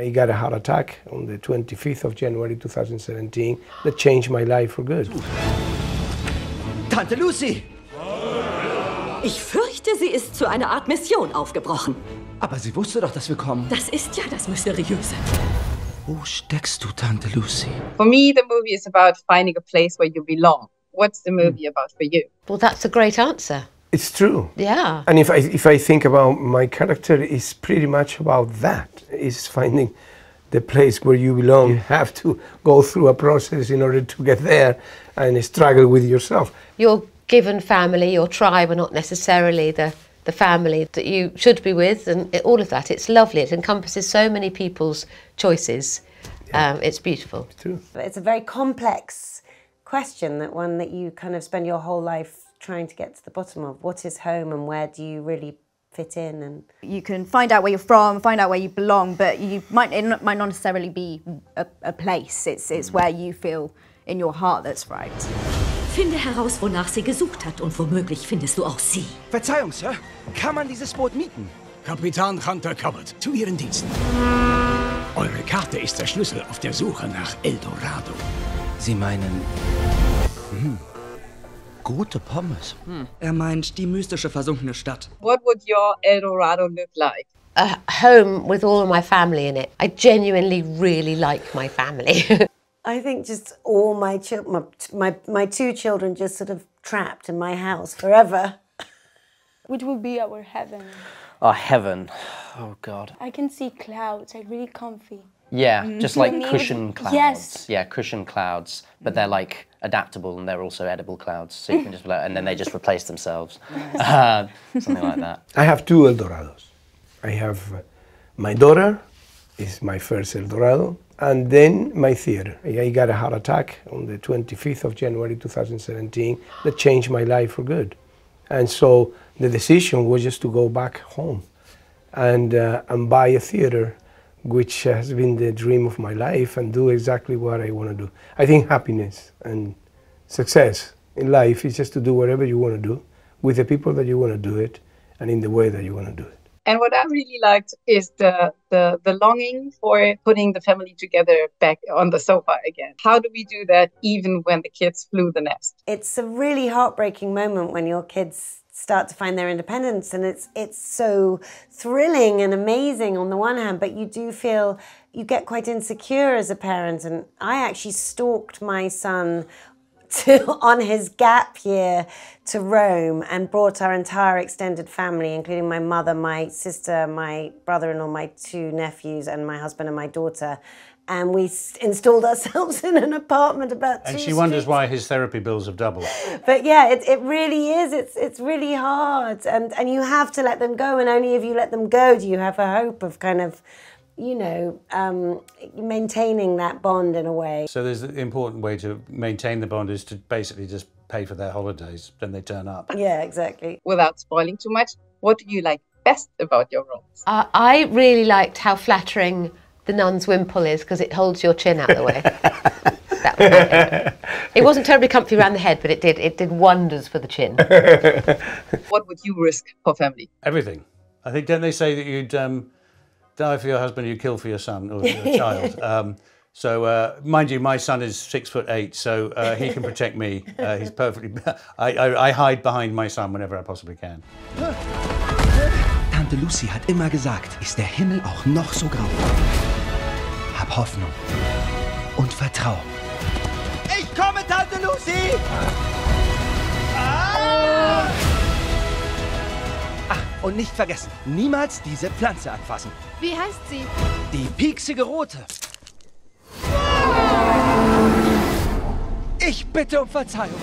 I got a heart attack on the 25th of January 2017 that changed my life for good. Tante Lucy! Ich fürchte, sie ist zu einer Art Mission aufgebrochen. Aber sie wusste doch, dass wir kommen. Das ist ja das Mysteriöse. Wo steckst du, Tante Lucy? For me, the movie is about finding a place where you belong. What's the movie about for you? Well, that's a great answer. It's true. Yeah. And if I think about my character, it's pretty much about that. It's finding the place where you belong. You have to go through a process in order to get there and struggle with yourself. Your given family, your tribe are not necessarily the family that you should be with, and all of that. It's lovely. It encompasses so many people's choices. Yeah. It's beautiful. It's true. It's a very complex question, one that you kind of spend your whole life trying to get to the bottom of. What is home and where do you really fit in? And you can find out where you're from, find out where you belong, but it might not necessarily be a place. It's where you feel in your heart that's right. Finde heraus, wonach sie gesucht hat, und womöglich findest du auch sie. Verzeihung, Sir. Kann man dieses Boot mieten? Kapitän Hunter Cobbett, zu Ihren Diensten. Eure Karte ist der Schlüssel auf der Suche nach Eldorado. Sie meinen... gute Pommes. meint die mystische versunkene Stadt. What would your Eldorado look like? A home with all of my family in it. I genuinely really like my family. I think just all my children, my two children just sort of trapped in my house forever. Which would be our heaven? Oh, heaven. Oh, God. I can see clouds, like really comfy. Yeah, just like cushion clouds. Yes. Yeah, cushion clouds, but they're like adaptable and they're also edible clouds. So you can just, and then they just replace themselves. Something like that. I have two Eldorados. I have my daughter, is my first Eldorado, and then my theater. I got a heart attack on the 25th of January 2017 that changed my life for good. And so the decision was just to go back home and buy a theater, which has been the dream of my life, and do exactly what I want to do. I think happiness and success in life is just to do whatever you want to do, with the people that you want to do it, and in the way that you want to do it. And what I really liked is the longing for putting the family together back on the sofa again. How do we do that even when the kids flew the nest? It's a really heartbreaking moment when your kids start to find their independence, and it's so thrilling and amazing on the one hand, but you do feel, you get quite insecure as a parent. And I actually stalked my son on his gap year to Rome and brought our entire extended family, including my mother, my sister, my brother-in-law, my two nephews, and my husband and my daughter. And we installed ourselves in an apartment about 2 And she wonders why his therapy bills have doubled. But yeah, it really is. It's really hard. And you have to let them go. And only if you let them go do you have a hope of kind of, you know, maintaining that bond in a way. So there's the important way to maintain the bond is to basically just pay for their holidays, then they turn up. Yeah, exactly. Without spoiling too much, what do you like best about your roles? I really liked how flattering the nun's wimple is, because it holds your chin out of the way. That was my favourite. It wasn't terribly comfy around the head, but it did wonders for the chin. What would you risk for family? Everything. I think, don't they say that you'd die for your husband, you'd kill for your son or your child? So, mind you, my son is 6'8", so he can protect me. He's perfectly... I hide behind my son whenever I possibly can. Tante Lucy hat immer gesagt, ist der Himmel auch noch so grau. Hab Hoffnung und vertrau. Ich komme, Tante Lucy! Ah, und nicht vergessen, niemals diese Pflanze anfassen. Wie heißt sie? Die pieksige Rote. Ich bitte um Verzeihung.